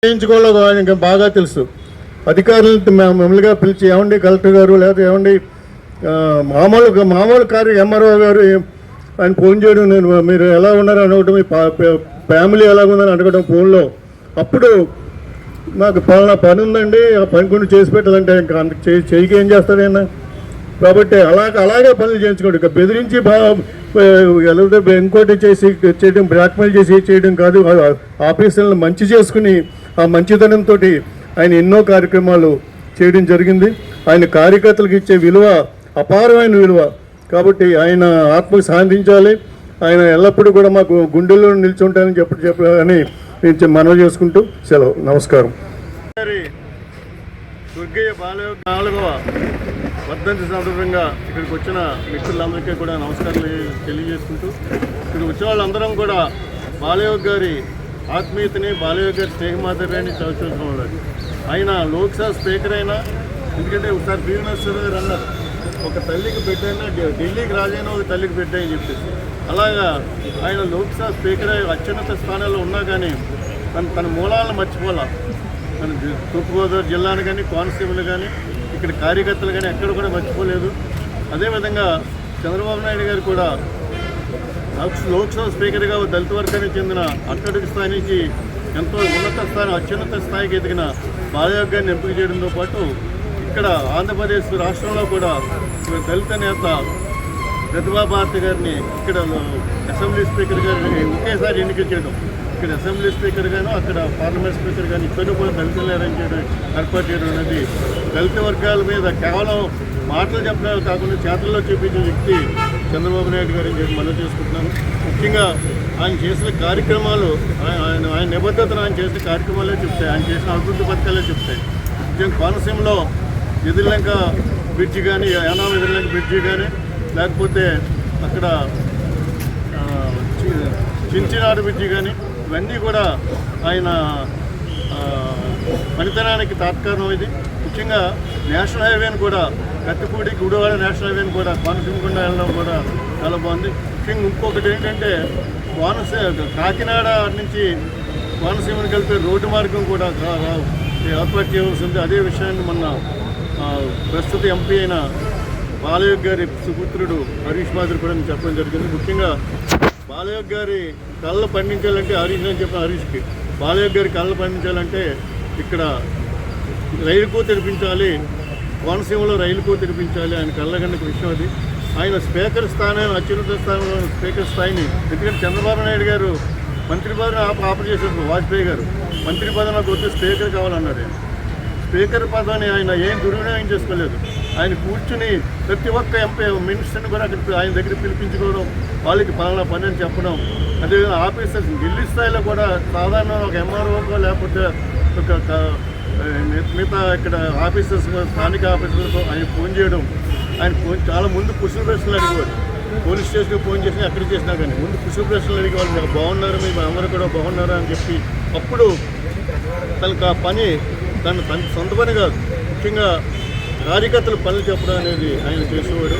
చేయించుకోలేదు ఆయనకి బాగా తెలుసు. అధికారులను మామూలుగా పిలిచి ఏమండి కలెక్టర్ గారు లేకపోతే ఏమండి మామూలు కార్యం ఎంఆర్ఓ గారు ఆయన ఫోన్ చేయడం, నేను మీరు ఎలా ఉన్నారు అనవటం, మీ ఫ్యామిలీ ఎలా ఉందని అడగడం ఫోన్లో. అప్పుడు నాకు పలానా పని ఉందండి, ఆ పని కొన్ని చేసి పెట్టాలంటే ఇంకా అంత చెయ్యికి ఏం చేస్తాడైనా. కాబట్టి అలాగే పనులు చేయించుకోండి. ఇక బెదిరించి ఎలా ఇంకోటి చేసి చేయడం, బ్లాక్మెయిల్ చేసి చేయడం కాదు. ఆఫీసర్లను మంచి చేసుకుని ఆ మంచితనంతో ఆయన ఎన్నో కార్యక్రమాలు చేయడం జరిగింది. ఆయన కార్యకర్తలకు ఇచ్చే విలువ అపారమైన విలువ. కాబట్టి ఆయన ఆత్మకు శాంతించాలి. ఆయన ఎల్లప్పుడూ కూడా మాకు గుండెల్లో నిల్చుంటానని చెప్పని నేను మనవి చేసుకుంటూ సెలవు. నమస్కారం. స్వర్గీయ బాలయోగి 4వ వర్ధంతి సందర్భంగా ఇక్కడికి వచ్చిన మిత్రులందరికీ కూడా నమస్కారాలు తెలియజేసుకుంటూ, ఇక్కడ వచ్చిన వాళ్ళందరం కూడా బాలయోగి గారి ఆత్మీయతని, బాలయోగి గారి స్నేహమాధర్యాన్ని చదువుతున్నాడు. ఆయన లోక్సభ స్పీకర్ అయినా, ఎందుకంటే ఒకసారి బీవీనరసింహ గారు అన్నారు, ఒక తల్లికి బిడ్డ అయినా ఢిల్లీకి రాజైనా ఒక తల్లికి బిడ్డ అని చెప్పేసి. అలాగా ఆయన లోక్సభ స్పీకర్ అత్యున్నత స్థానాల్లో ఉన్నా కానీ తన మూలాలను మర్చిపోలా. మన తూర్పుగోదావరి జిల్లాను కానీ, కోనసీమలు కానీ, ఇక్కడ కార్యకర్తలు కానీ ఎక్కడ కూడా మర్చిపోలేదు. అదేవిధంగా చంద్రబాబు నాయుడు గారు కూడా లోక్సభ స్పీకర్గా దళిత వర్గానికి చెందిన అట్టడుగు స్థాయి నుంచి ఎంతో ఉన్నత స్థాయి, అత్యున్నత స్థాయికి ఎదిగిన బాలయోగి గారిని ఎంపిక చేయడంతో పాటు ఇక్కడ ఆంధ్రప్రదేశ్ రాష్ట్రంలో కూడా దళిత నేత ప్రతిభా భారతి గారిని ఇక్కడ అసెంబ్లీ స్పీకర్ గారిని ఒకేసారి ఎన్నిక చేయడం, ఇక్కడ అసెంబ్లీ స్పీకర్ గాను అక్కడ పార్లమెంట్ స్పీకర్ కానీ ఇద్దరు కూడా దళితులు ఏర్పాటు చేయడం అనేది దళిత వర్గాల మీద కేవలం మాటలు చెప్పడం కాకుండా చేతుల్లో చూపించే వ్యక్తి చంద్రబాబు నాయుడు గారిని చెప్పి మనం చేసుకుంటున్నాను. ముఖ్యంగా ఆయన చేసిన కార్యక్రమాలు, ఆయన నిబద్ధతను ఆయన చేసిన కార్యక్రమాలే చెప్తాయి, ఆయన చేసిన అభివృద్ధి పథకాలే చెప్తాయి. ముఖ్యంగా కోనసీమలో ఎదిరిలంక బ్రిడ్జి కానీ, యానాం ఎదిరిలంక బ్రిడ్జి కానీ, లేకపోతే అక్కడ చించినాడు బ్రిడ్జి కానీ, ఇవన్నీ కూడా ఆయన పనితనానికి తాత్కారణం. ఇది ముఖ్యంగా నేషనల్ హైవేని కూడా, కత్తిపూడి గుడివాడ నేషనల్ హైవేని కూడా కోనసీమకుండా వెళ్ళడం కూడా చాలా బాగుంది. ముఖ్యంగా ఇంకొకటి ఏంటంటే కాకినాడ నుంచి కోనసీమకి వెళ్తే రోడ్డు మార్గం కూడా ఏర్పాటు చేయవలసి ఉంది. అదే విషయాన్ని మొన్న ప్రస్తుత ఎంపీ అయిన బాలయోగి గారి సుపుత్రుడు హరీష్ మాధురి కూడా చెప్పడం జరిగింది. ముఖ్యంగా బాలయోగి గారి కళ్ళు పండించాలంటే హరీష్ అని చెప్పిన హరీష్కి, బాలయోగి గారి కళ్ళు పండించాలంటే ఇక్కడ రైలుకు తెరిపించాలి, కోనసీమలో రైలుకు తెరిపించాలి. ఆయన కళ్ళగండకు విషయం అది. ఆయన స్పీకర్ స్థానాన్ని, అత్యున్నత స్థానంలో స్పీకర్ స్థాయిని, ఎందుకంటే చంద్రబాబు నాయుడు గారు మంత్రి పదవిని ఆఫర్ చేశారు. వాజ్పేయి గారు మంత్రి పదవి నాకు వస్తే స్పీకర్ కావాలన్నాడు. స్పీకర్ పదవిని ఆయన ఏం దుర్వినియోగం చేసుకోలేదు. ఆయన కూర్చుని ప్రతి ఒక్క ఎంపీ మినిస్టర్ని కూడా అక్కడ ఆయన దగ్గర పిలిపించుకోవడం, వాళ్ళకి పలానా పని అని చెప్పడం. అదేవిధంగా ఆఫీసర్స్ ఢిల్లీ స్థాయిలో కూడా సాధారణ ఒక ఎంఆర్ఓకో లేకపోతే ఒక మిగతా ఇక్కడ ఆఫీసర్స్, స్థానిక ఆఫీసర్లకు ఆయన ఫోన్ చేయడం. ఆయన ఫోన్ చాలా ముందు కుశల ప్రశ్నలు అడిగేవాడు. పోలీస్ స్టేషన్కి ఫోన్ చేసినా ఎక్కడికి చేసినా కానీ ముందు కుశల ప్రశ్నలు అడిగేవాళ్ళు, మీరు బాగున్నారు, మీరు అందరూ కూడా బాగున్నారా అని చెప్పి. అప్పుడు తనకు ఆ పని తన సొంత పని కాదు, ముఖ్యంగా కార్యకర్తలు పనులు చెప్పడం అనేది ఆయన చేసేవాడు.